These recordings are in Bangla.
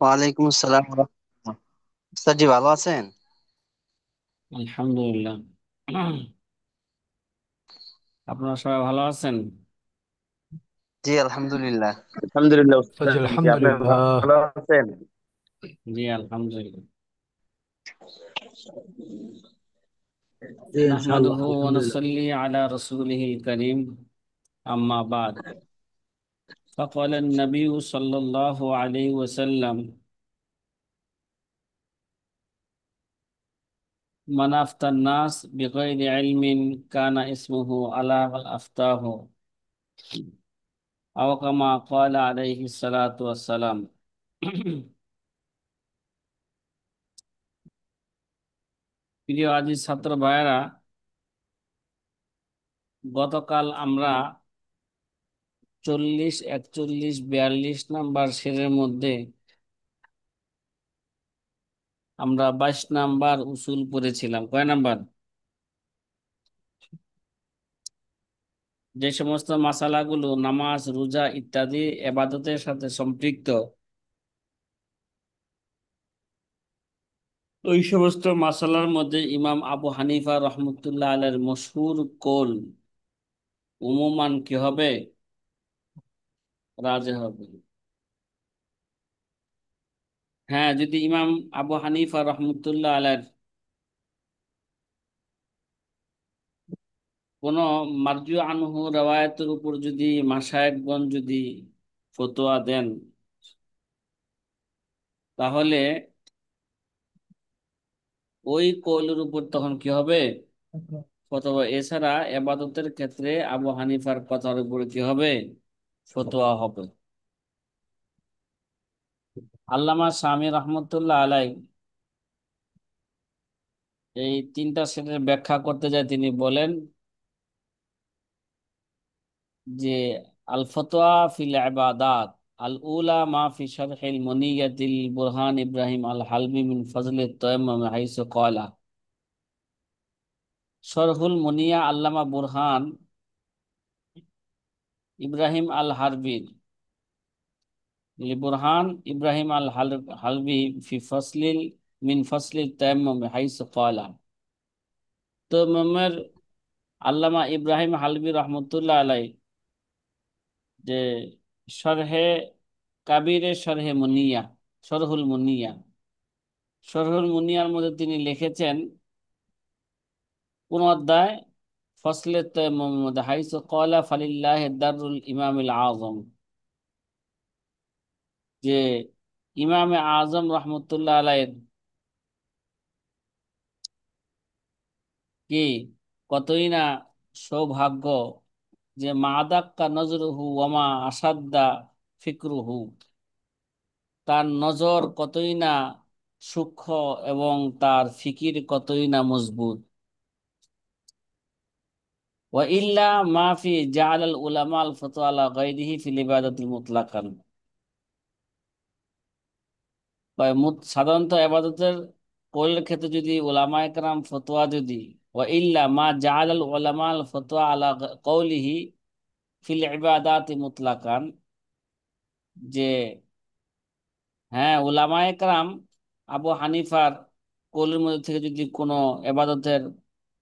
ওয়ালাইকুম আসসালাম রাহমাতুল্লাহ। স্যার জি, ভালো আছেন? আলহামদুলিল্লাহ। আপনারা সবাই ভালো আছেন? জি, আলহামদুলিল্লাহ। আলহামদুলিল্লাহ জি উস্তাদ, জি আপনি আলহামদুলিল্লাহ। ভালো আছেন? জি আলহামদুলিল্লাহ। জি ইনশাআল্লাহ নাহমাদুহু ওয়া আলহামদুলিল্লাহ। নুসাল্লি আলা রাসূলিহিল কারীম, আম্মা বাদ। فقال النبي صلى الله عليه وسلم: من أفتى الناس بغير علم كان اسمه على من أفتاه، أو كما قال عليه الصلاة والسلام। প্রিয় আজিজ ছাত্র ভাইয়েরা, গতকাল আমরা 40, 41, 42 নাম্বার শেরের মধ্যে আমরা 22 নাম্বার উসুল পড়েছিলাম। কয় নাম্বার? যে সমস্ত মাসালাগুলো নামাজ, রোজা ইত্যাদি এবাদতের সাথে সম্পৃক্ত, ওই সমস্ত মাসালার মধ্যে ইমাম আবু হানিফা রহমতুল্লাহ আলাইহির মশহুর কৌল উমুমান কি হবে? রাজে হবে। হ্যাঁ, যদি ইমাম আবু হানিফা রহমতুল্লাহ আলাইহির কোন মারজু আনহু রাওয়ায়াতের উপর যদি মাশায়েখগণ যদি ফতোয়া দেন, তাহলে ওই কৌলের উপর তখন কি হবে? ফতোয়া। এছাড়া এবাদতের ক্ষেত্রে আবু হানিফার কথার উপর কি হবে? ফতোয়া হবে। আল্লামা শামী রহমতুল্লাহ আলাই এই তিনটা সেটের ব্যাখ্যা করতে যায়, তিনি বলেন যে আল ফতোয়া ফিল ইবাদাত আল উলা মা ফি শারহিল মুনিয়াতিল বুরহান ইব্রাহিম আল হালবি মিন ফজলিত তায়াম্মুম হাইসু ক্বালা। শরহুল মুনিয়া আল্লামা বুরহান ইব্রাহিম আল হারবির বুরহান ইব্রাহিম আল হালবি ফি ফসলিল মিন ফসলিল তায়াম্মুম হাইসু ক্বালা। তায়াম্মুমের আল্লামা ইব্রাহিম হালবি রহমতুল্লাহ আলাই যে শরহে কাবিরে শরহে মুনিয়া, শরহুল মুনিয়া, শরহুল মুনিয়ার মধ্যে তিনি লিখেছেন কোন অধ্যায়? ফসলে তায়াম্মুমের মধ্যে হাইসু ক্বালা ফালিল্লাহি দারুল ইমামিল আযম, যে ইমামে আজম রহমতুল্লাহ আলাইহির কি কতই না সৌভাগ্য, যে মাদাক্কা নজরুহু ওয়ামা আসাদ্দা ফিকরুহু, তার নজর কতই না সূক্ষ্ম এবং তার ফিকির কতই না মজবুত। ওয়া ইল্লা মা ফি জাআলাল উলামা আল ফতওয়া আলা গায়রিহি ফিল ইবাদাতিল মুতলাকান। সাধারণত ইবাদতের কৌলের ক্ষেত্রে যদি উলামায়ে কেরাম ফতোয়া যদি, ওয়া ইল্লা মা জাআলাল উলামা আল ফতওয়া আলা কওলিহি ফিল ইবাদাতি মুতলাকান, যে হ্যাঁ উলামায়ে কেরাম আবু হানিফার কৌলের মধ্যে থেকে যদি কোনো এবাদতের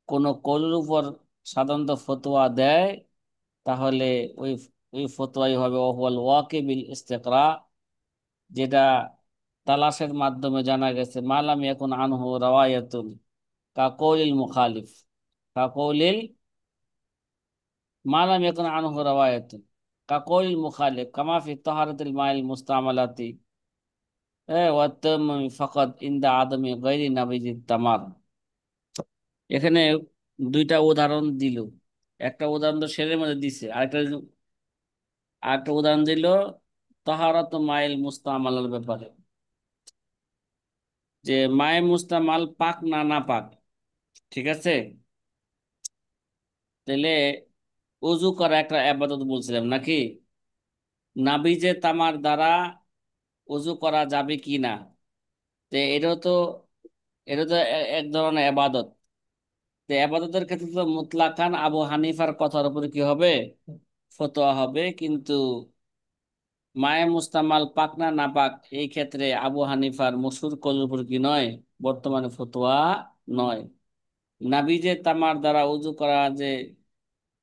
কোনো কৌলের উপর সাধারণত ফতোয়া দেয়, তাহলে ওই ওই ফতোয়াই হবে ওহুয়াল ওয়াকিবিল ইস্তিকরা, যেটা তালাশের মাধ্যমে জানা গেছে মালাম ইয়াকুন আনহু রাওয়ায়াতুন কা কৌলিল মুখালিফ, কা কৌলিল মালাম ইয়াকুন আনহু রাওয়ায়াতুন কা কৌলিল মুখালিফ কামা ফি তাহারাতিল মাইল মুস্তামালাতি ফাকাদ ইনদা আদমি গায়রি নাবিজিত তামার। এখানে দুইটা উদাহরণ দিল। একটা উদাহরণ তো শেরের মধ্যে দিছে, আরেকটা উদাহরণ দিল তাহারাত মাইল মুস্তামালার ব্যাপারে, যে মায়ে মুস্তামাল পাক না না পাক। ঠিক আছে, তাহলে অজু করা একটা আবাদত বলছিলাম নাকি? নাবিজে তামার দ্বারা অজু করা যাবে কি না? তো এটা তো এক ধরনের আবাদত। তো আবাদতের ক্ষেত্রে তো মুতলাকান আবু হানিফার কথার উপরে কি হবে? ফতোয়া হবে। কিন্তু মায়ে মুস্তামাল পাক না না পাক, এই ক্ষেত্রে আবু হানিফার মশহুর কওলের উপর কি নয়, বর্তমানে ফতোয়া নয়। নাবিজে তামার দ্বারা উযু করা যে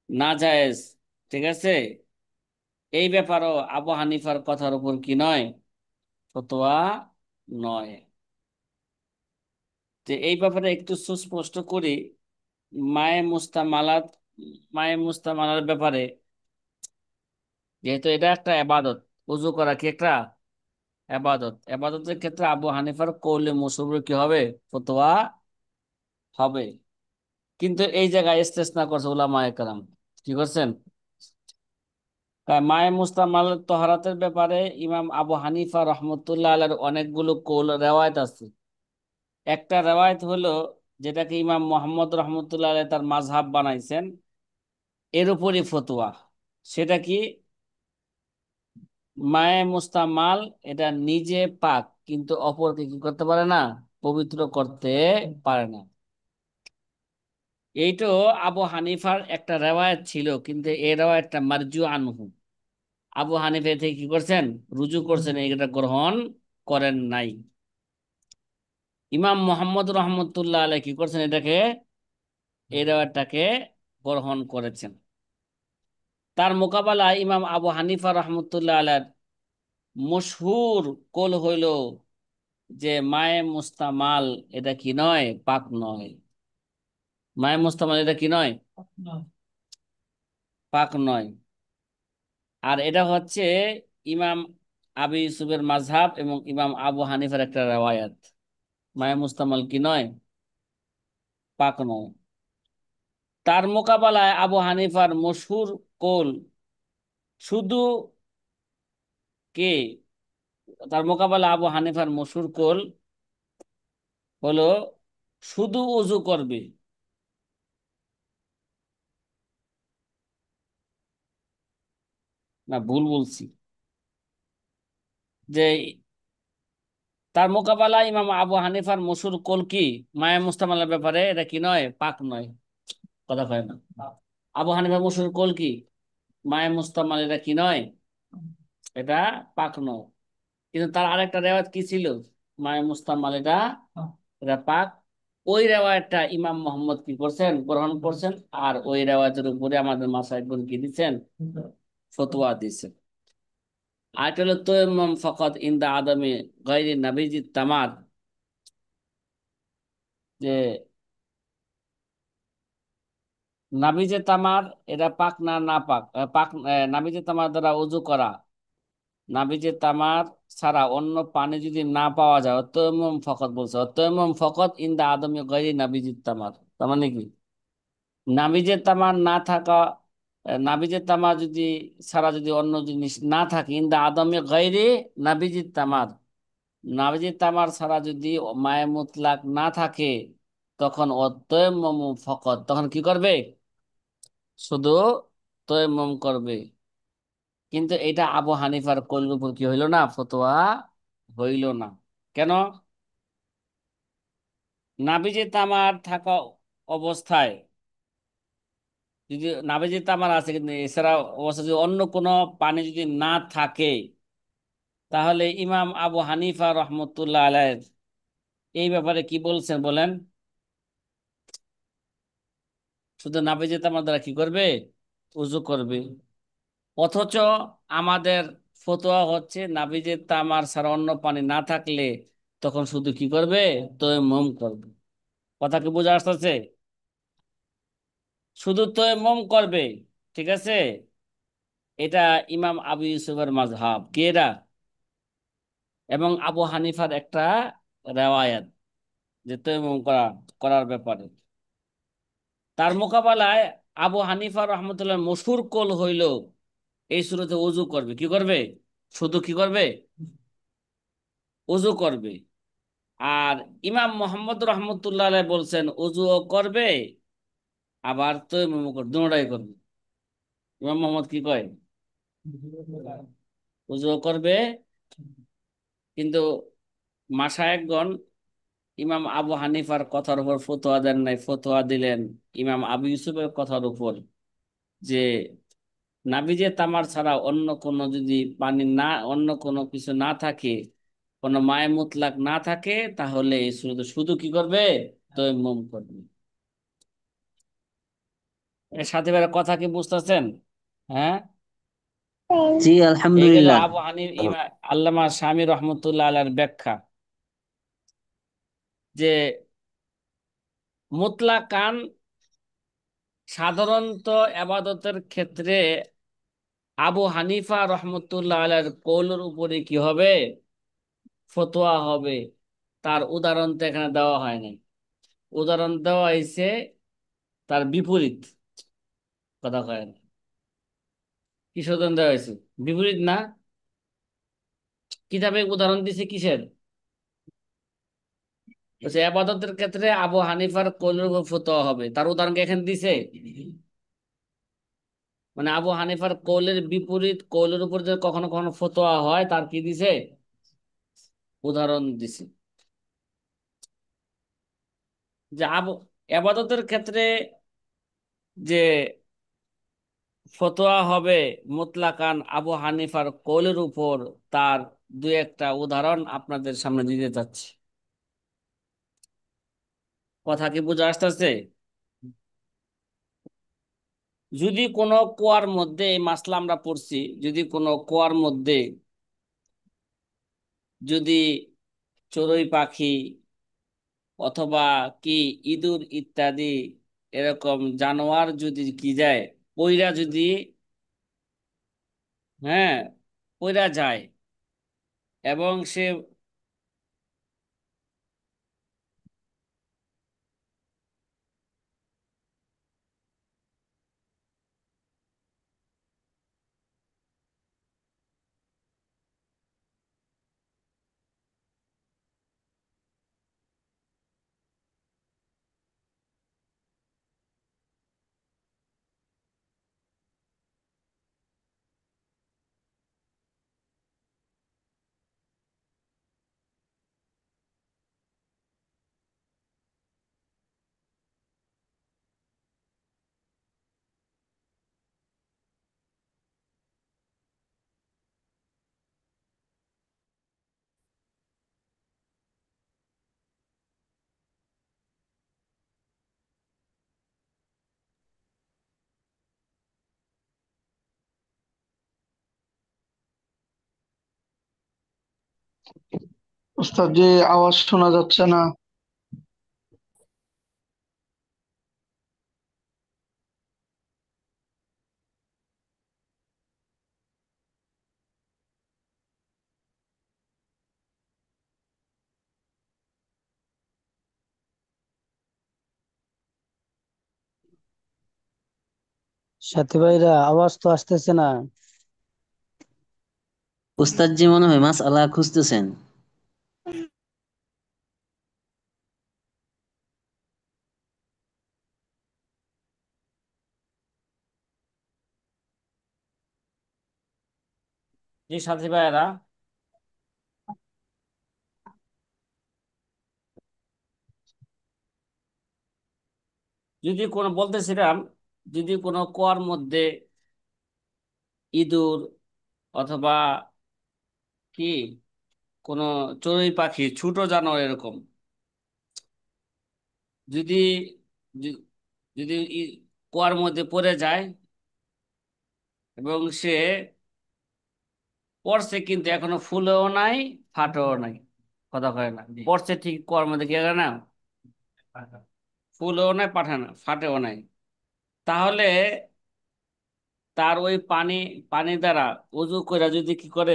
নাজায়েজ, ঠিক আছে, এই ব্যাপারও আবু হানিফার কথার উপর কি নয়, ফতোয়া নয়। যে এই ব্যাপারে একটু সুস্পষ্ট করি, মায়ে মুস্তামালাত, মায়ে মুস্তামালার ব্যাপারে, যেহেতু এটা একটা এবাদত, উযু করা কি একটা এবাদত, এবাদতের ক্ষেত্রে আবু হানিফার কওলে মশহুর কি হবে, ফতোয়া হবে। কিন্তু এই জায়গায় ইস্তেসনা করছে উলামায়ে কেরাম, কি করছেন, মায়ে মুস্তামাল তহরাতের ব্যাপারে ইমাম আবু হানিফা রহমতুল্লাহ আলাইহির অনেকগুলো কওল রেওয়ায়েত আছে। একটা রেওয়ায়েত হলো, যেটাকে ইমাম মোহাম্মদ রহমতুল্লাহ আলাইহি তার মাযহাব বানাইছেন, এর উপরই ফতোয়া। সেটা কি, মায়ে মুস্তামাল এটা নিজে পাক, কিন্তু অপরকে কি করতে পারে না, পবিত্র করতে পারে না। এইটো আবু হানিফার একটা রেওয়ায়েত ছিল, কিন্তু এই রেওয়ায়েতটা মারজু আনহু, আবু হানিফা থেকে কি করছেন, রুজু করছেন, এটা গ্রহণ করেন নাই। ইমাম মোহাম্মদ রহমতুল্লাহ আলাইহি কি করছেন, এটাকে, এই রেওয়ায়তটাকে গ্রহণ করেছেন। তার মোকাবেলায় ইমাম আবু হানিফা রহমতুল্লাহ আলাইহির মশহুর কোল হইল যে মায়ে মুস্তামাল এটা কি নয়, পাক নয়। মায়ে মুস্তামাল এটা কি নয়, পাক নয়। আর এটা হচ্ছে ইমাম আবু ইউসুফের মাযহাব এবং ইমাম আবু হানিফার একটা রেওয়ায়াত, মায়ে মুস্তামাল কি নয়, পাক নয়। তার মোকাবেলায় আবু হানিফার মশহুর কৌল শুধু কে, তার মোকাবেলায় আবু হানিফার মশহুর কৌল হলো শুধু ওযু করবে, না ভুল বলছি, যে তার মোকাবেলায় ইমাম আবু হানিফার মশহুর কৌল কি, মায়ে মুস্তামালের ব্যাপারে এটা কি নয়, পাক নয়। কথা কয় না, আবু হানিফার মশহুর কৌল কি, মায়ে মুস্তামাল এটা কি নয়, এটা পাক নয়। কিন্তু তার আরেকটা রেওয়ায়াত কি ছিল, মায়ে মুস্তামাল এটা, এটা পাক। ওই রেওয়ায়াতটা ইমাম মোহাম্মদ কি করছেন, গ্রহণ করছেন, আর ওই রেওয়ায়াতের উপরে আমাদের মাশায়েখগণ কি দিচ্ছেন, ফতোয়া দিচ্ছেন। আরেকটা হলো তায়াম্মুম ফাকাত ইনদা আদামি গায়রি নাবিজি তামার, যে নাবিজে তামার এটা পাক না না পাক, পাক, নাবিজে তামার দ্বারা ওযু করা, নাবিজে তামার ছাড়া অন্য পানি যদি না পাওয়া যায়, তায়াম্মুম ফাকাত বলছে, তায়াম্মুম ফাকাত ইনদা আদামি গায়রি নাবিজি তামার, তার মানে কি, নাবিজের তামা না থাকা, নাবিজের তামা যদি ছাড়া যদি অন্য জিনিস না থাকে, ইন্দা আদমে গায়রে নাবিজির তামার, নাবিজির তামার ছাড়া যদি মায়ে মুতলাক না থাকে, তখন অতয়ম্মম ফকত, তখন কি করবে, শুধু তয়ম্মম করবে। কিন্তু এটা আবু হানিফার কওলের উপর কি হইল না, ফতোয়া হইল না। কেন, নাবিজের তামার থাকা অবস্থায়, যদি নাবিজের তামার আছে কিন্তু এছাড়া অবস্থা যদি অন্য কোনো পানি যদি না থাকে, তাহলে ইমাম আবু হানিফা রহমতুল্লাহ আলাইহ এই ব্যাপারে কি বলছেন বলেন, শুধু নাবিজের তামার দ্বারা কি করবে, উযু করবে। অথচ আমাদের ফতোয়া হচ্ছে নাবিজের তামার ছাড়া অন্য পানি না থাকলে তখন শুধু কি করবে, তায়াম্মুম করবে। কথা কি বোঝা আসতেছে, শুধু তায়াম্মুম করবে, ঠিক আছে। এটা ইমাম আবু ইউসুফের মাযহাব, কে এরা, এবং আবু হানিফার একটা রেওয়ায়াত, যে তায়াম্মুম করার ব্যাপারে। তার মোকাবেলায় আবু হানিফা রহমতুল্লাহ মশহুর কওল হইল এই সূরাতে ওযু করবে, কি করবে, শুধু কি করবে, ওযু করবে। আর ইমাম মোহাম্মদ রহমতুল্লাহ আলাইহি বলছেন ওযুও করবে, আবার তায়াম্মুম করবে, দুটোটাই করবে। ইমাম মোহাম্মদ কি কয়, ওযুও করবে, কিন্তু মাশায়েখগণ ইমাম আবু হানিফার কথার উপর ফতোয়া দেন নাই, ফতোয়া দিলেন ইমাম আবু ইউসুফের কথার উপর, যে নাবিজে তামার ছাড়া অন্য কোনো যদি পানি না, অন্য কোনো কিছু না থাকে, কোনো মায়ে মুতলাক না থাকে, তাহলে শুধু শুধু কি করবে? তায়াম্মুম করবে। এর সাথে বের কথা কি বুঝতেছেন? হ্যাঁ। জি এই গেল আলহামদুলিল্লাহ। আবু হানিফ আল্লামা শামী রহমতুল্লাহ আলাইহির ব্যাখ্যা, যে মুতলাকান সাধারণত আবাদতের ক্ষেত্রে আবু হানিফা রহমতুল্লাহ আলাইহির কৌলের উপরে কি হবে? ফতোয়া হবে। তার উদাহরণ তো এখানে দেওয়া হয় নাই, উদাহরণ দেওয়া হয়েছে তার বিপরীত। কথা কয় না, কিসের উদাহরণ দেওয়া হয়েছে? বিপরীত না, কিতাবে উদাহরণ দিছে কিসের? বলছে আবাদতের ক্ষেত্রে আবু হানিফার কৌলের উপর ফতোয়া হবে, তার উদাহরণ কি এখানে দিছে? মানে আবু হানিফার কৌলের বিপরীত কৌলের উপর যে কখনো কখনো ফতোয়া হয়, তার কি দিছে? উদাহরণ দিছে। যে আবাদতের ক্ষেত্রে যে ফতোয়া হবে মুতলাকান আবু হানিফার কৌলের উপর, তার দুই একটা উদাহরণ আপনাদের সামনে দিতে চাচ্ছি। কথা কি বুঝে আসতেছে? যদি কোনো কুয়ার মধ্যে, এই মাসলা আমরা পড়ছি, যদি কোনো কুয়ার মধ্যে যদি চড়ুই পাখি অথবা কি ইঁদুর ইত্যাদি এরকম জানোয়ার যদি কি যায়, পইরা যদি, হ্যাঁ, পইরা যায়, এবং সে ওস্তাদ, যে আওয়াজ শোনা যাচ্ছে না। সাথী ভাইরা, আওয়াজ তো আসতেছে না। উস্তাদ জি মনে হয় মাসআলা খুঁজতেছেন। যে সাথী ভাইয়েরা, যদি কোনো, বলতেছিলাম, যদি কোনো কুয়ার মধ্যে ইঁদুর অথবা কি কোনো চড়ুই পাখি ছোট জানোয়ার এরকম যদি যদি যদি কুয়ার মধ্যে পড়ে যায়, এবং সে পড়ছে কিন্তু এখনো ফুলেও নাই, ফাটেও নাই। কথা কয় না, পড়ছে ঠিক কুয়ার মধ্যে, কি করে না, ফুলেও নাই, পাঠে না, ফাটেও নাই, তাহলে তার ওই পানি, পানি দ্বারা ওযু করে যদি কি করে,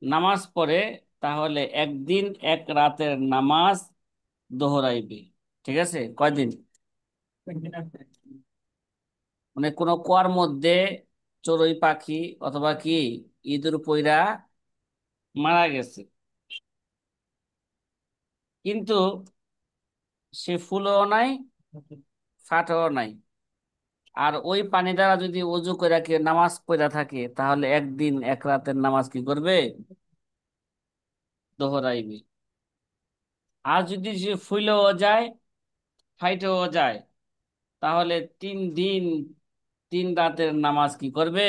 নামাজ পড়ে, তাহলে একদিন এক রাতের নামাজ দোহরাইবে। ঠিক আছে? কয়দিন? মানে কোন কুয়ার মধ্যে চড়ুই পাখি অথবা কি ইঁদুর পইড়া মারা গেছে, কিন্তু সে ফুলও নাই, ফাটেও নাই, আর ওই পানি দ্বারা যদি ওযু করে কি নামাজ পড়া থাকে, তাহলে একদিন এক রাতের নামাজ কি করবে? দোহরাইবে। আর যদি সে ফুলেও যায়, ফাইটেও যায়, তাহলে 3 দিন 3 রাতের নামাজ কি করবে?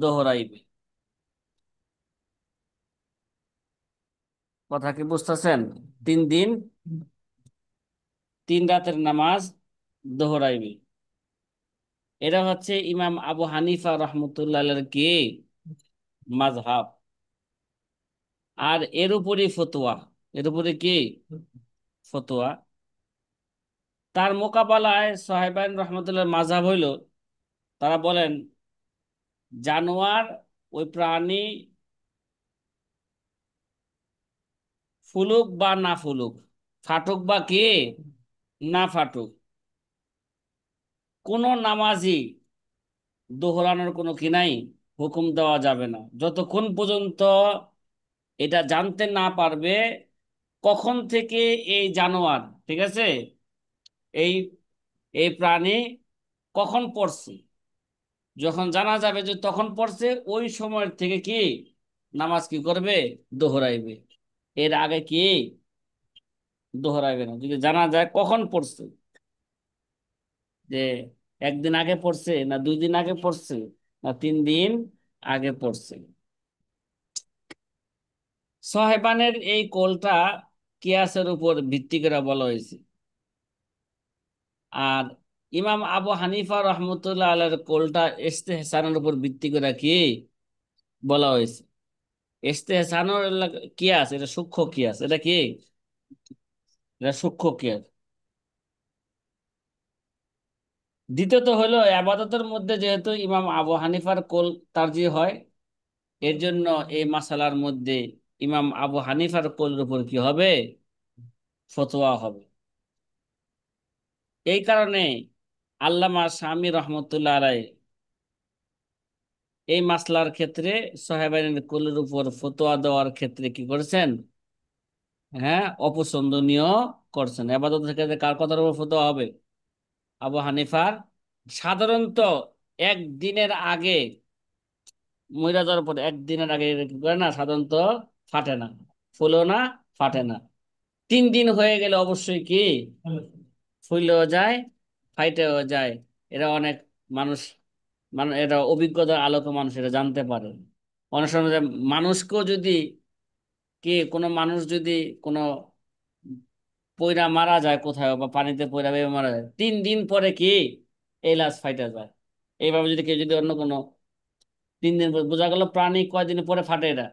দোহরাইবে। কথা কি বুঝতেছেন? 3 দিন 3 রাতের নামাজ দোহরাইবে। এটা হচ্ছে ইমাম আবু হানিফা রহমতুল্লাহ কি মাযহাব। আর এর উপরই ফতোয়া, এর উপরে কি ফতোয়া। তার মোকাবেলায় সাহেবান রহমতুল্লাহ মাযহাব হইল, তারা বলেন জানোয়ার, ওই প্রাণী ফুলুক বা না ফুলুক, ফাটুক বা কি না ফাটুক, কোন নামাজই দোহরানোর কোনো কি নাই, হুকুম দেওয়া যাবে না যতক্ষণ পর্যন্ত এটা জানতে না পারবে কখন থেকে এই জানোয়ার, ঠিক আছে, এই এই প্রাণী কখন পড়ছে। যখন জানা যাবে যে তখন পড়ছে, ওই সময় থেকে কি নামাজ কি করবে? দোহরাইবে। এর আগে কি দোহরাইবে না, যদি জানা যায় কখন পড়ছে, যে 1 দিন আগে পড়ছে না 2 দিন আগে পড়ছে না 3 দিন আগে পড়ছে। সাহেবানের এই কলটা কিয়াসের উপর ভিত্তি করে বলা হয়েছে। আর ইমাম আবু হানিফা রহমতুল্লাহ আলাইহির কলটা ইস্তেহসানের উপর ভিত্তি করে কি বলা হয়েছে। ইস্তেহসানের কিয়াস, এটা সূক্ষ্ম কিয়াস, এটা কি এটা সূক্ষ্ম কিয়াস। দ্বিতীয়ত হলো আবাদতের মধ্যে যেহেতু ইমাম আবু হানিফার কোল তারজিহ হয়, এর জন্য এই মাসালার মধ্যে ইমাম আবু হানিফার কোলের উপর কি হবে? ফতোয়া হবে। এই কারণে আল্লামা শামী রহমতুল্লাহ আলাই এই মাসলার ক্ষেত্রে সাহেবানের কোলের উপর ফতোয়া দেওয়ার ক্ষেত্রে কি করেছেন? হ্যাঁ, অপছন্দনীয় করছেন। আবাদতের ক্ষেত্রে কার কথার উপর ফতোয়া হবে? আবু হানিফার। সাধারণত একদিনের আগে, মইরা যাওয়ার পর একদিনের আগে কি করে না, সাধারণত ফাটে না, ফুলো না, ফাটে না। 3 দিন হয়ে গেলে অবশ্যই কি ফুলেও যায়, ফাইটেও যায়। এরা অনেক মানুষ, মানে এরা অভিজ্ঞতার আলোকে মানুষ এটা জানতে পারে। অনেক সময় যে মানুষকেও যদি কোনো মানুষ যদি কোনো পইড়া মারা যায় কোথাও, বা পানিতে পইড়া বেয়ে মারা যায়, 3 দিন পরে কি এই লাশ ফাইটা যায়। এইভাবে যদি কেউ যদি অন্য কোনো 3 দিন পরে, বোঝা গেল প্রাণী কয়দিন পরে ফাটে? এটা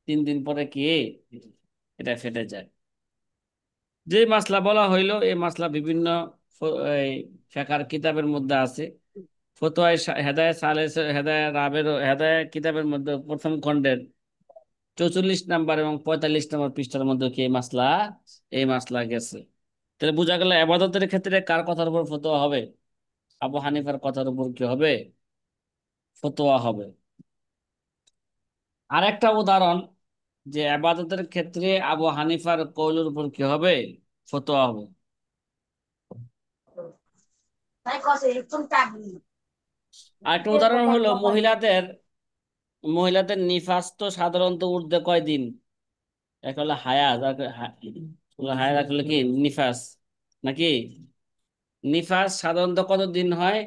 3 দিন পরে কি এটা ফেটে যায়। যে মাসলা বলা হইলো, এই মাসলা বিভিন্ন এই ফিকহের কিতাবের মধ্যে আছে। ফতোয়ায়ে হেদায়েত সালেহ, হেদায়েত রাবের, হেদায়েত কিতাবের মধ্যে প্রথম খণ্ডের 44 নাম্বার এবং 45 নম্বর পৃষ্ঠার মধ্যে কি এই মাসলা গেছে। তাহলে বোঝা গেল ইবাদতের ক্ষেত্রে কার কথার উপর ফতোয়া হবে? আবু হানিফার কথার উপর কি হবে? ফতোয়া হবে। আরেকটা উদাহরণ, যে ইবাদতের ক্ষেত্রে আবু হানিফার কওলের উপর কি হবে? ফতোয়া হবে। আরেকটা উদাহরণ হলো মহিলাদের, নিফাস তো সাধারণত ঊর্ধ্বে কয়দিন? এক হলো হায়াজ, আর হায়াজ, এক হলো কি নিফাস, নাকি? নিফাস সাধারণত কতদিন হয়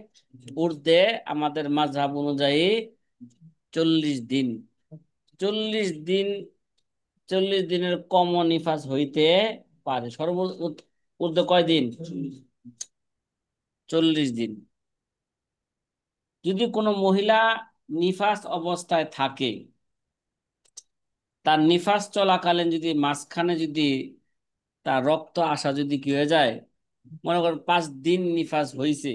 ঊর্ধ্বে? আমাদের মাযহাব অনুযায়ী 40 দিন। 40 দিন, 40 দিনের কমও নিফাস হইতে পারে। ঊর্ধ্বে কয়দিন? 40 দিন। যদি কোনো মহিলা নিফাস অবস্থায় থাকে, তার নিফাস চলাকালীন যদি মাঝখানে যদি তার রক্ত আসা যদি কি হয়ে যায়, মনে করেন 5 দিন নিফাস হয়েছে,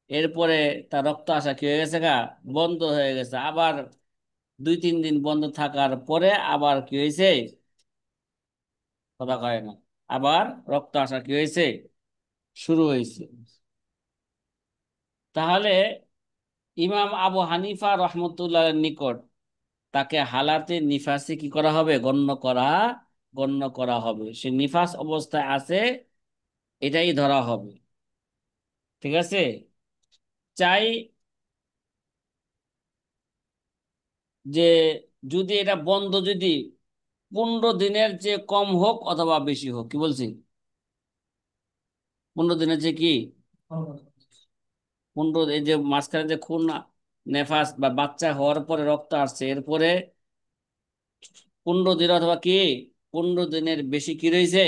এরপরে তার রক্ত আসা কি হয়ে গেছে গা, বন্ধ হয়ে গেছে, আবার 2-3 দিন বন্ধ থাকার পরে আবার কি হয়েছে, কথা কয় না, আবার রক্ত আসা কি হয়েছে, শুরু হয়েছে, তাহলে ইমাম আবু হানিফা রহমতুল্লাহ নিকট তাকে হালাতে নিফাসে কি করা হবে? গণ্য করা হবে। সে নিফাস অবস্থায় আছে, এটাই ধরা হবে। ঠিক আছে? চাই যে যদি এটা বন্ধ যদি 15 দিনের চেয়ে কম হোক অথবা বেশি হোক, কি বলছি? 15 দিনের চেয়ে কি এই যে মাঝখানে যে খুন নেফাস বা বাচ্চা হওয়ার পরে রক্ত আসছে, এরপরে 15 দিন অথবা কি 15 দিনের বেশি কি রয়েছে,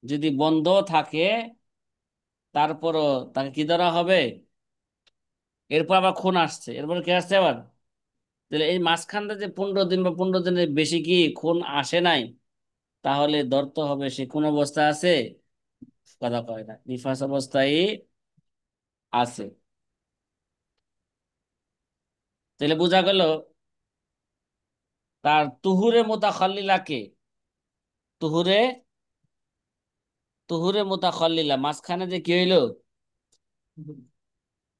যদি বন্ধ থাকে, তারপরও তাকে কি ধরা হবে? এরপর আবার খুন আসছে, এরপরে কি আসছে আবার, তাহলে এই মাঝখানটা যে 15 দিন বা 15 দিনের বেশি কি খুন আসে নাই, তাহলে ধরতে হবে সে কোন অবস্থা আছে, কথা কয় না, নিফাস অবস্থায় আছে। তাহলে বোঝা গেল তার তুহুরে মোতাখাল্লিলাকে, তুহুরে তুহুরে মোতাখাল্লিলা মাঝখানে যে কি হইলো,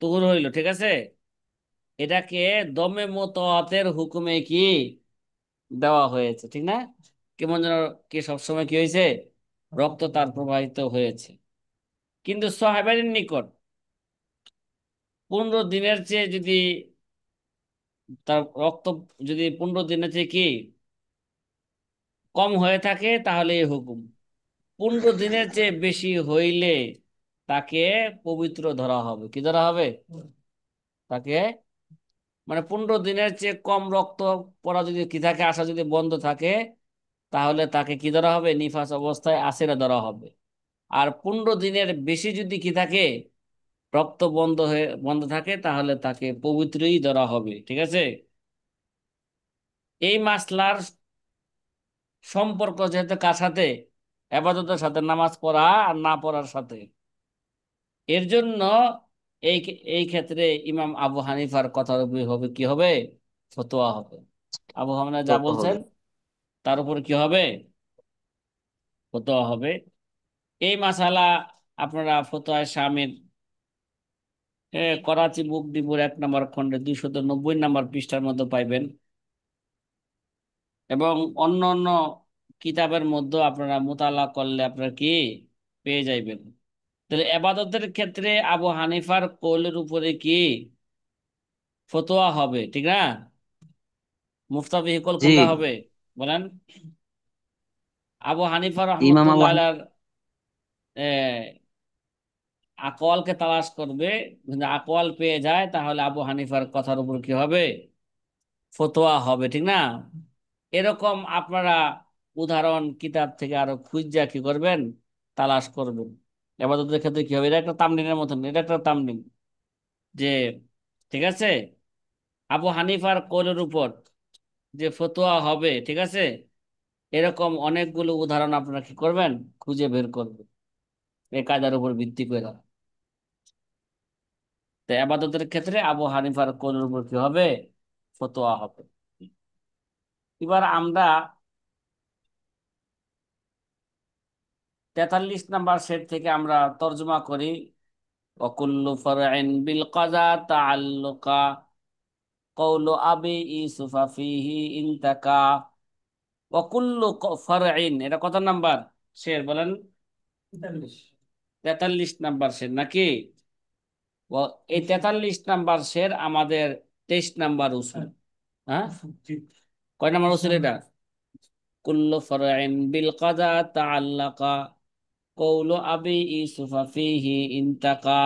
তুহুর হইলো, ঠিক আছে, এটাকে দমে মুতাওয়াতের হুকুমে কি দেওয়া হয়েছে, ঠিক না? কেমন যেন কি সবসময় কি হয়েছে, রক্ত তার প্রবাহিত হয়েছে। কিন্তু সাহাবাদের নিকট 15 দিনের চেয়ে যদি তার রক্ত যদি 15 দিনের চেয়ে কি কম হয়ে থাকে, তাহলে এই হুকুম। 15 দিনের চেয়ে বেশি হইলে তাকে পবিত্র ধরা হবে। কি ধরা হবে তাকে? মানে 15 দিনের চেয়ে কম রক্ত পড়া যদি কি থাকে, আসা যদি বন্ধ থাকে, তাহলে তাকে কি ধরা হবে, নিফাস অবস্থায় আসিরা ধরা হবে। আর 15 দিনের বেশি যদি কি থাকে, রক্ত বন্ধ থাকে, তাহলে তাকে পবিত্রই ধরা হবে, ঠিক আছে। এই মাসলার সম্পর্ক যেহেতু কার সাথে, আবাদতের সাথে, নামাজ পড়া আর না পড়ার সাথে, এর জন্য এই এই ক্ষেত্রে ইমাম আবু হানিফার কথার উপর হবে কি হবে, ফতোয়া হবে। আবু হানিফা যা তত বলছেন হবে। তার উপর কি হবে, ফতোয়া হবে। এই মাসালা আপনারা ফতোয়া শামিল করাচি বুক ডিপোর 1 নম্বর খণ্ডে 290 নম্বর পৃষ্ঠার মধ্যে পাইবেন, এবং অন্য অন্য কিতাবের মধ্যে আপনারা মোতালা করলে আপনারা কি পেয়ে যাইবেন। তাহলে এবাদতের ক্ষেত্রে আবু হানিফার কৌলের উপরে কি ফতোয়া হবে, ঠিক না? মুফতাবি কল জি। কোনটা হবে বলেন? আবু হানিফা ইমাম আবু রহমতুল্লাহ হানিফা। আলার আকওয়ালকে তালাশ করবে, যদি আকওয়াল পেয়ে যায় তাহলে আবু হানিফার কথার উপর কি হবে, ফতোয়া হবে, ঠিক না? এরকম আপনারা উদাহরণ কিতাব থেকে আরো খুঁজা কি করবেন, তালাশ করবেন। এবাদতের ক্ষেত্রে কি হবে, এটা একটা তামরিনের মতন, এটা একটা তামরিন যে, ঠিক আছে, আবু হানিফার কৌলের উপর যে ফতোয়া হবে, ঠিক আছে, এরকম অনেকগুলো উদাহরণ আপনারা কি করবেন, খুঁজে বের করবেন এই কায়দার উপর ভিত্তি করে। তো আবাদতের ক্ষেত্রে আবু হানিফার কৌলের উপর কি হবে, ফতোয়া হবে। এবার আমরা 43 নম্বর সেট থেকে আমরা তর্জমা করি, وكل فرع بالقضاء تعلق قول أبي يوسف فيه انتكا وكل فرع, এটা কত নাম্বার শের বলেন? 43 নম্বর শের নাকি? এই 43 নম্বর শের আমাদের 23 নম্বর উসুল। হ্যাঁ, কয় নম্বর উসুল এটা? কুল্লু ফারইন বিল কাযা তাআল্লাকা কওলু আবি ইউসুফা ফীহি ইনতাকা,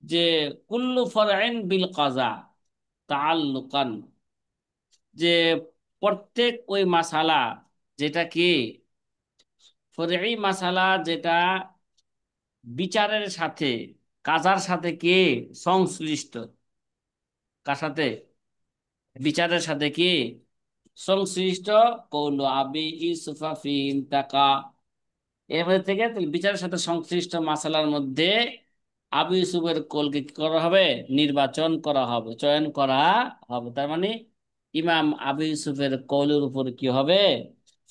যে কুল্লু ফারইন বিল কাযা তাআল্লুকান, যে প্রত্যেক ওই মাসালা যেটা কি ফরঈ মাসালা, যেটা বিচারের সাথে, কাজার সাথে কি সংশ্লিষ্ট, কার সাথে, বিচারের সাথে কি সংশ্লিষ্ট, কৌল আবি ইউসুফা ফি ইনতাকা, এর মধ্যে থেকে বিচারের সাথে সংশ্লিষ্ট মাসালার মধ্যে আবু ইউসুফের কৌলকে কি করা হবে, নির্বাচন করা হবে, চয়ন করা হবে। তার মানে ইমাম আবু ইউসুফের কৌলের উপর কি হবে,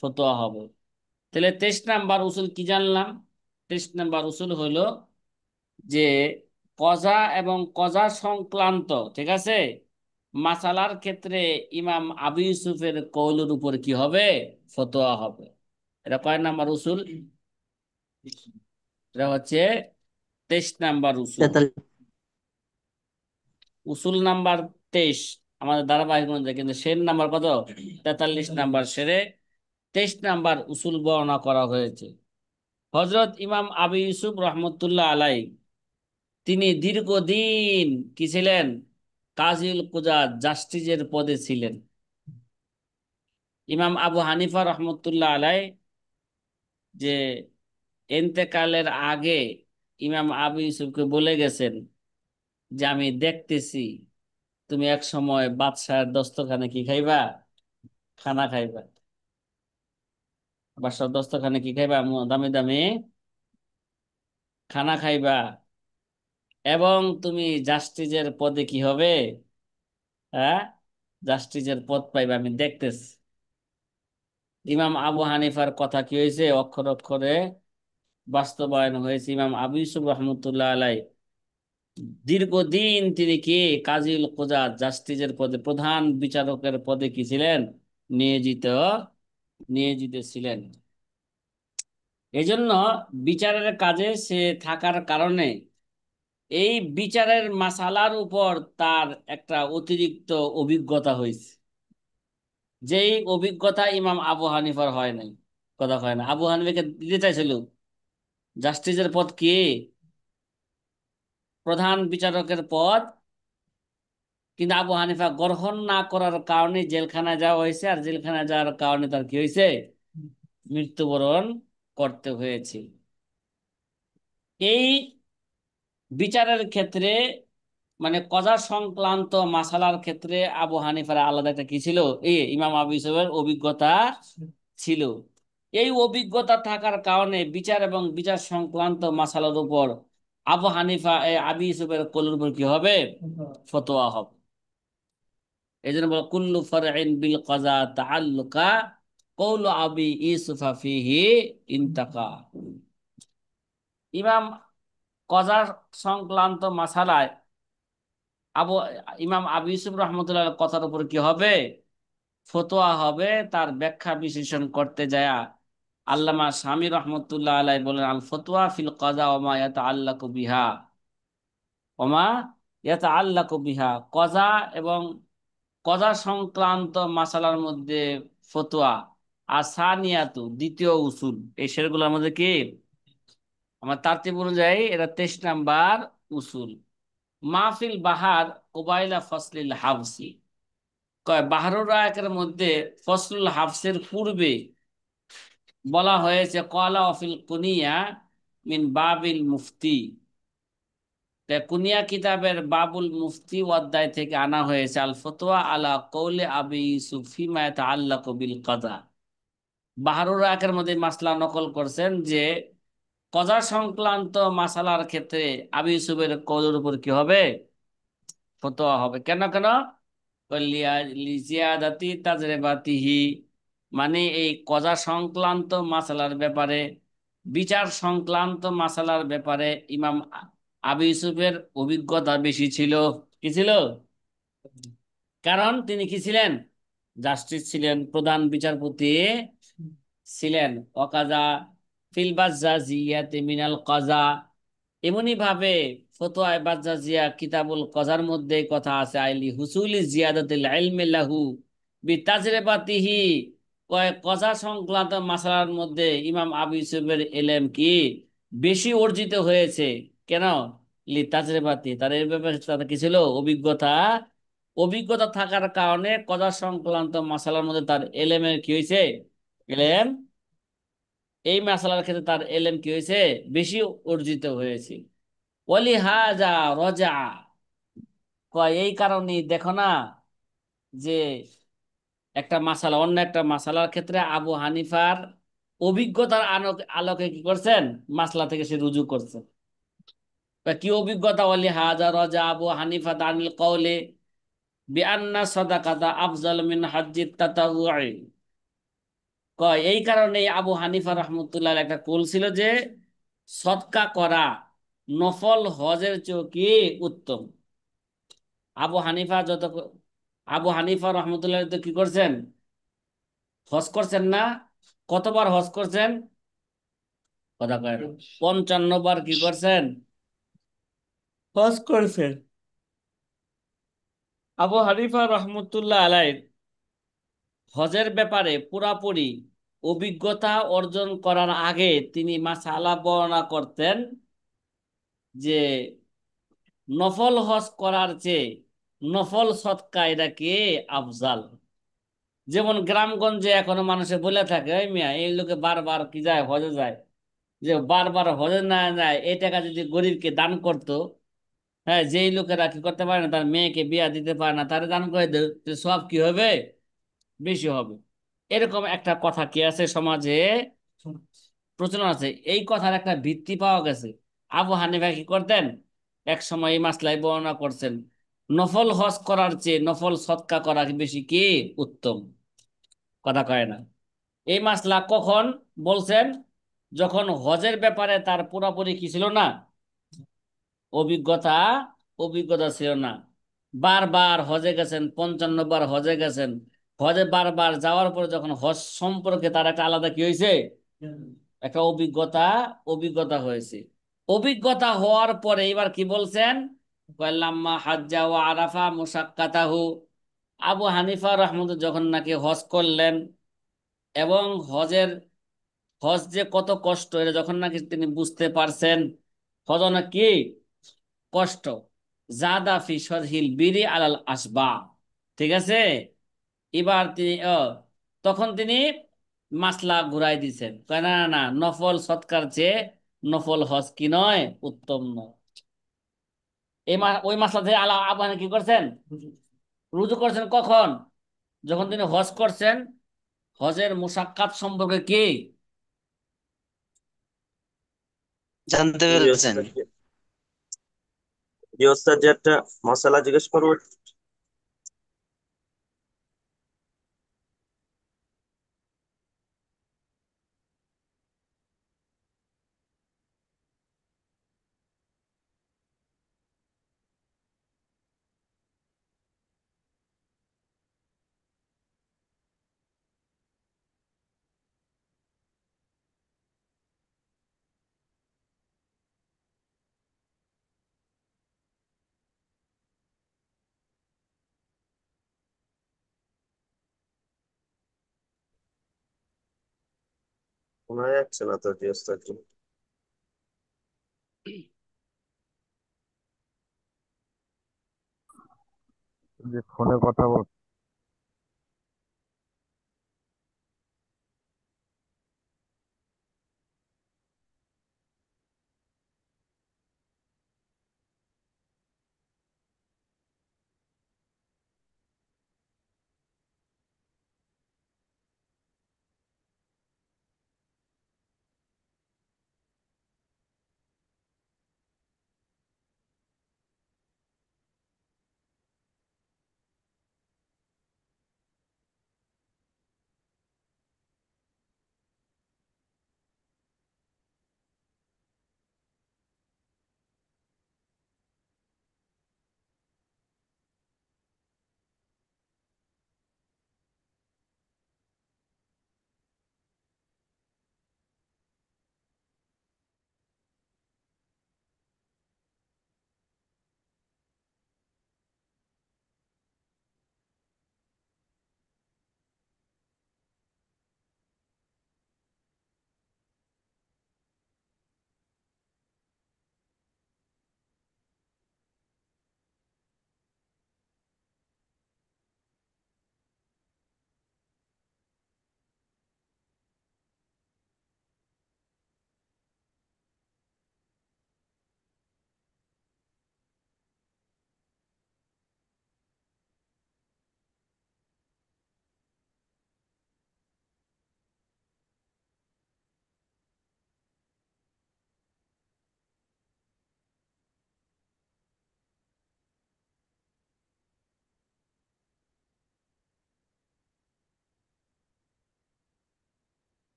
ফতোয়া হবে। তাহলে 23 নম্বর উসুল কি জানলাম? 23 নম্বর উসুল হলো যে কজা এবং কজা সংক্রান্ত, ঠিক আছে, মাসালার ক্ষেত্রে ইমাম আবু ইউসুফের কৌলের উপর কি হবে, ফতোয়া হবে। এটা কয় নাম্বার উসুল? এটা হচ্ছে 23 নম্বর উসুল। 43। উসুল নাম্বার 23 আমাদের ধারাবাহিক অনুযায়ী, কিন্তু শের নাম্বার কত? 43 নম্বর শেরে 23 নম্বর উসুল বর্ণনা করা হয়েছে। হজরত ইমাম আবু ইউসুফ রহমতুল্লাহ আলাই তিনি দীর্ঘদিন কি ছিলেন? কাজীউল কুজাত, জাস্টিসের পদে ছিলেন। ইমাম আবু হানিফা রহমতুল্লাহ আলাই যে ইন্তেকালের আগে ইমাম আবু ইউসুফকে বলে গেছেন যে আমি দেখতেছি তুমি এক সময় বাদশাহের দস্তরখানে কি খাইবা? খানা খাইবা। বাদশার দস্তরখানে কি খাইবা? দামি দামি খানা খাইবা, এবং তুমি জাস্টিসের পদে কি হবে? হ্যাঁ, জাস্টিসের পদ পাইবা, আমি দেখতেছি। ইমাম আবু হানিফার কথা কি হয়েছে? অক্ষর অক্ষরে বাস্তবায়ন হয়েছে। ইমাম আবু ইউসুফ রহমতুল্লাহ আলাই দীর্ঘদিন তিনি কি কাজীউল কুজাত, জাস্টিসের পদে, প্রধান বিচারকের পদে কি ছিলেন? নিয়োজিত নিয়োজিত ছিলেন। এজন্য বিচারের কাজে সে থাকার কারণে এই বিচারের মাসালার উপর তার একটা অতিরিক্ত অভিজ্ঞতা হয়েছে, যেই অভিজ্ঞতা ইমাম আবু হানিফার হয় নাই। কথা হয় না, আবু হানিফাকে দিতে চাইছিল জাস্টিসের পদ কি? প্রধান বিচারকের পদ, কিন্তু আবু হানিফা গ্রহণ না করার কারণে জেলখানায় যাওয়া হয়েছে, আর জেলখানায় যাওয়ার কারণে তার কি হয়েছে? মৃত্যুবরণ করতে হয়েছে। এই বিচারের ক্ষেত্রে, মানে কজা সংক্রান্ত মাসালার ক্ষেত্রে আবু হানিফার আলাদা একটা কি ছিল? ইমাম আবু ইউসুফের অভিজ্ঞতা ছিল। এই অভিজ্ঞতা থাকার কারণে বিচার এবং বিচার সংক্রান্ত মাসালার উপর আবু হানিফা আবু ইউসুফের কলের উপর কি হবে? ফতোয়া হবে। এই জন্য বলে কুল্লু ফারইন বিল কাযা তাআল্লুকা কওলু আবি ইউসুফা ফিহি ইনতাকা। ইমাম কজা সংক্রান্ত মাসালায় আবু ইমাম আবু ইউসুফ রহমতুল্লাহ কথার উপর কি হবে? ফতোয়া হবে। তার ব্যাখ্যা বিশ্লেষণ করতে যায় আল্লামা শামী রহমতুল্লাহ আলাই বলেন, আল ফতোয়া ফিল কাযা ওয়া মা ইয়াতাআল্লাকু বিহা, ওমা ইয়াতাআল্লাকু বিহা, কজা এবং কজা সংক্রান্ত মাসালার মধ্যে ফতোয়া। আর সানিয়াতু, দ্বিতীয় উসুল। এই শেরগুলোর মধ্যে কি আমার তারতিব অনুযায়ী এটা 23 নাম্বার উসুল। মাহফিল বাহার কুবাইলা ফসলিল হাফসি, কয় বাহারুর রায়কের মধ্যে ফসলুল হাফসের পূর্বে বলা হয়েছে কলা অফিল কুনিয়া মিন বাবিল মুফতি। কুনিয়া কিতাবের বাবুল মুফতি অধ্যায় থেকে আনা হয়েছে আল ফতোয়া আলা কৌলে আবি ইউসুফ ফিমা ইয়াতাআল্লাকু বিল কাযা। বাহারুর রায়কের মধ্যে মাসলা নকল করছেন যে কজা সংক্রান্ত মাসালার ক্ষেত্রে আবি ইউসুফের কৌলের উপর কি হবে? ফতোয়া হবে। কেন কেন? লিজিয়াদাতি তাজরিবাতিহি, মানে এই কজা সংক্রান্ত মাসালার ব্যাপারে, বিচার সংক্রান্ত মাসালার ব্যাপারে ইমাম আবু ইউসুফের অভিজ্ঞতা বেশি ছিল। কি ছিল? কারণ তিনি কি ছিলেন? জাস্টিস ছিলেন, প্রধান বিচারপতি ছিলেন। ওয়াকাজা ফিল বাজ্জাজিয়াতি মিনাল কাযা, এমনি ভাবে ফতোয়া বাজ্জাজিয়া কিতাবুল কজার মধ্যে কথা আছে আইলি হুসুলি জিয়াদাতিল ইলমি লাহু বিতাজরিবাতিহি, কয় কজা সংক্রান্ত মাসালার মধ্যে ইমাম আবু ইউসুফের ইলম কি বেশি অর্জিত হয়েছে। কেন? লি তাজরিবাতি, তার এই ব্যাপারে তার কি ছিল? অভিজ্ঞতা। অভিজ্ঞতা থাকার কারণে কজা সংক্রান্ত মাসালার মধ্যে তার এলেমের কি হয়েছে? এলেম, এই মাসালার ক্ষেত্রে তার এলেম কি হয়েছে? বেশি অর্জিত হয়েছে। ওয়ালিহাজা রজা, কয় এই কারণে দেখো না যে একটা মাসালা অন্য একটা মাসালার ক্ষেত্রে আবু হানিফার অভিজ্ঞতার আলোকে কি করছেন? মাসলা থেকে সে রুজু করছেন। কি অভিজ্ঞতা? ওয়ালিহাজা রজা আবু হানিফা দানিল কওলে বিআন্না সাদাকাতা আফজাল মিন হাজ্জিত তাতাউই। কয় এই কারণে আবু হানিফা রহমতুল্লাহ একটা কুল ছিল যে সদকা করা নফল হজের চেয়েও কি উত্তম। আবু হানিফা আবু হানিফা রহমতুল্লাহ তো কি করছেন? হজ করছেন না? কতবার হজ করছেন? কথা কয় না। 55 বার কি করছেন? হজ করছেন। আবু হানিফা রহমতুল্লাহ আলাই হজের ব্যাপারে পুরাপুরি অভিজ্ঞতা অর্জন করার আগে তিনি মাসআলা বর্ণনা করতেন যে নফল হজ করার চেয়ে নফল সৎকা এটা কে আফজাল। যেমন গ্রামগঞ্জে এখনো মানুষে বলে থাকে, এই মিয়া এই লোকে বারবার কি যায় হজে যায়, যে বারবার হজে না যায় এই টাকা যদি গরিবকে দান করতো, হ্যাঁ, যেই লোকেরা কি করতে পারে না, তার মেয়েকে বিয়া দিতে পারে না, তারা দান করে দেয়, তো সব কি হবে, বেশি হবে। এরকম একটা কথা কি আছে সমাজে, প্রচলন আছে। এই কথার একটা ভিত্তি পাওয়া গেছে। আবু হানিফা কি করতেন, এক সময় এই মাসলাই বর্ণনা করছেন, নফল হজ করার চেয়ে নফল সৎকা করা বেশি কি উত্তম। কথা কয় না। এই মাসলা কখন বলছেন, যখন হজের ব্যাপারে তার পুরোপুরি কি ছিল না, অভিজ্ঞতা অভিজ্ঞতা ছিল না। বারবার হজে গেছেন, 55 বার হজে গেছেন। হজে বারবার যাওয়ার পরে যখন হজ সম্পর্কে তার একটা আলাদা কি হয়েছে, একটা অভিজ্ঞতা হয়েছে। অভিজ্ঞতা হওয়ার পরে এবার কি বলছেন, লাম্মা হাজ্জা ওয়া আরাফা মুশাক্কাতাহু। আবু হানিফা রহমতুল্লাহ যখন নাকি হজ করলেন এবং হজ যে কত কষ্ট এটা যখন নাকি তিনি বুঝতে পারছেন, হজ নাকি কষ্ট, জাদা ফি সরহিল বিরি আলাল আসবা। ঠিক আছে, এবার তিনি তখন তিনি মাসলা ঘুরাই দিছেন, কয় না না না, নফল সৎকার চেয়ে নফল হজ কি নয়, উত্তম নয়। ওই মাসলা থেকে আবু হানিফা কি করছেন, রুজু করছেন কখন, যখন তিনি হজ করছেন, হজের মুশাক্কাত সম্পর্কে কি জানতে জি পেরেছেন। ওস্তাদ, জি ওস্তাদ, যে একটা মশলা জিজ্ঞেস করবো। শোনা যাচ্ছে না তো জি ওস্তাদ জি। যে ফোনে কথা বল।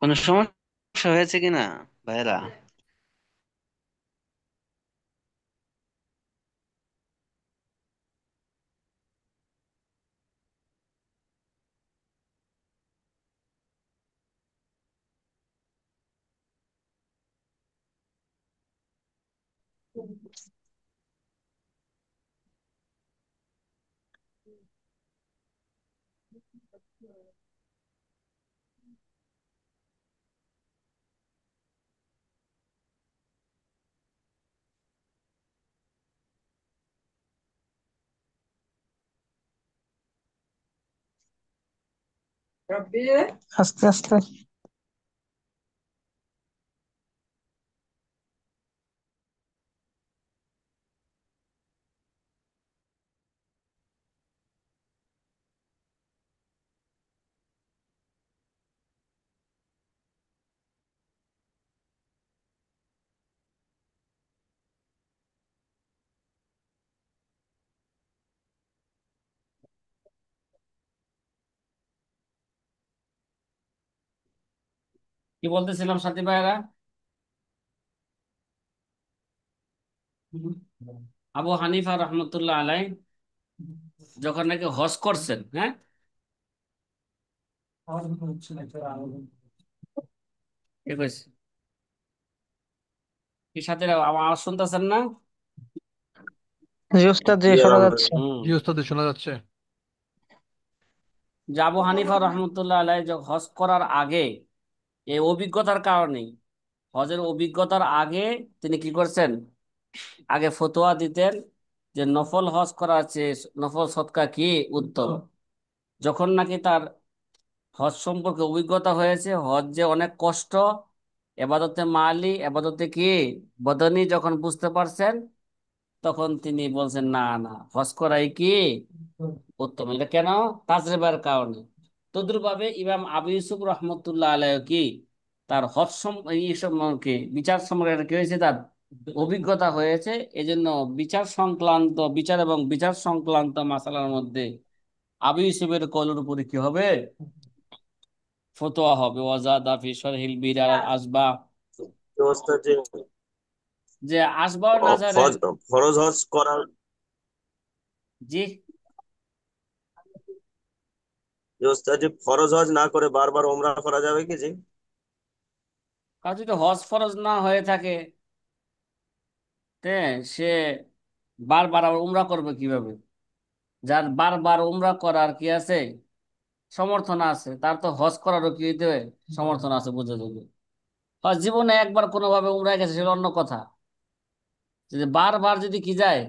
কোনো সমস্যা হয়েছে কিনা ভাইরা? আস্তে আস্তে। কি বলতেছিলাম সাথী ভাইরা? আবু হানিফা রহমতুল্লাহ আলাই যখন নাকি হজ করছেন, হ্যাঁ, কি কইছে? কি সাথে আমার আওয়াজ শুনতেছেন না? জি উস্তাদ, জি জি শোনা যাচ্ছে। আলহামদুলিল্লাহ। হুম। জি ওস্তাদ শোনা যাচ্ছে। যে আবু হানিফা রহমতুল্লাহ আলাই যে হজ করার আগে এই অভিজ্ঞতার কারণেই, হজের অভিজ্ঞতার আগে তিনি কি করছেন? আগে ফতোয়া দিতেন যে নফল হজ করা আছে, নফল সৎকা কি উত্তম। যখন নাকি তার হজ সম্পর্কে অভিজ্ঞতা হয়েছে, হজ যে অনেক কষ্ট, এবাদতে মালি, এবাদতে কি বদনি, যখন বুঝতে পারছেন, তখন তিনি বলছেন না না, হজ করাই কি উত্তম। এটা কেন? তাজরিবার কারণে। তদ্রুপভাবে ইমাম আবু ইউসুফ রহমতুল্লাহ আলাইহ কি তার হজ এই সম্পর্কে, বিচার সম্পর্কে একটা কি হয়েছে, তার অভিজ্ঞতা হয়েছে। এজন্য বিচার এবং বিচার সংক্রান্ত মাসালার মধ্যে আবু ইউসুফের কওলের উপরে কি হবে? ফতোয়া হবে। ওয়াজাদা ফি শরহিল বিরার আল আসবা, তো ওস্তাদ জি, যে আসবা নাজারের। হজ, ফরজ হজ করার, জি, যে ওস্তাদ জি ফরজ হজ না করে বারবার ওমরা করা যাবে কি জি? কারণ যদি হজ ফরজ না হয়ে থাকে, সে বারবার আবার উমরা করবে কিভাবে? যার বারবার উমরা করার কি আছে, সমর্থন আছে, তার তো হজ করারও কি হইতে হবে? সমর্থন আছে, বুঝে যাবে। আর জীবনে একবার কোনোভাবে উমরায় গেছে, সেটা অন্য কথা। যদি বারবার যদি কি যায়,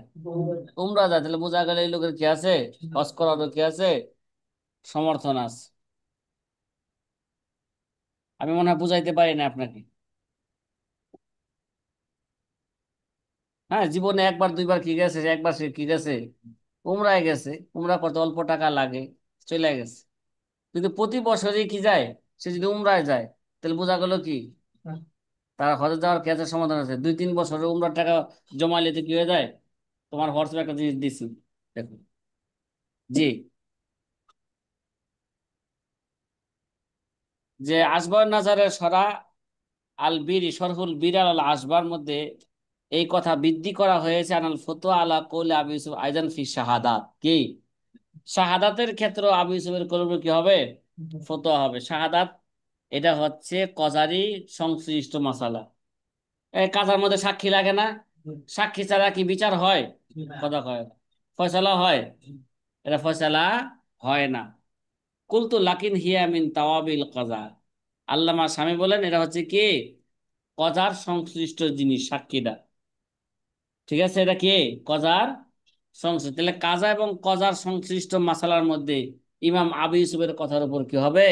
উমরা যায়, তাহলে বোঝা গেল এই লোকের কি আছে, হজ করারও কি আছে, সমর্থন আছে। আমি মনে হয় বুঝাইতে পারি না আপনাকে। হ্যাঁ, জীবনে একবার দুইবার কি গেছে, একবার সে কি গেছে, উমরায় গেছে। উমরা করতে অল্প টাকা লাগে, চলে গেছে। কিন্তু প্রতি বছরই কি যায়, সে যদি উমরায় যায়, তাহলে বোঝা গেল কি তার হজে যাওয়ার কেসের সমাধান আছে। 2-3 বছরের উমরার টাকা জমাইলে তো কি হয়ে যায়, তোমার হোয়াটসঅ্যাপে একটা জিনিস দিছি, দেখো। জি, যে আসবার নাজারের সরা আল বিরি শরহুল বিরাল আল আসবার মধ্যে এই কথা বৃদ্ধি করা হয়েছে। আনাল ফতোয়া আলা কৌলে আবু ইউসুফ আইজান ফি শাহাদাত, কি শাহাদাতের ক্ষেত্রে আবু ইউসুফের কলমে কি হবে? ফতোয়া হবে। শাহাদাত এটা হচ্ছে কজারি সংশ্লিষ্ট মাসালা। এই কাজার মধ্যে সাক্ষী লাগে না? সাক্ষী ছাড়া কি বিচার হয়? কথা হয়, ফয়সালা হয়? এটা ফয়সালা হয় না। কুলতু লাকিন হিয়া মিন তাওয়াবিল কাজা। আল্লামা স্বামী বলেন এটা হচ্ছে কি কজার সংশ্লিষ্ট জিনিস, সাক্ষীটা। ঠিক আছে, এটা কি কজার সংশ্লিষ্ট। তাহলে কাজা এবং কজার সংশ্লিষ্ট মাসালার মধ্যে ইমাম আবু ইউসুফের কথার উপর কি হবে?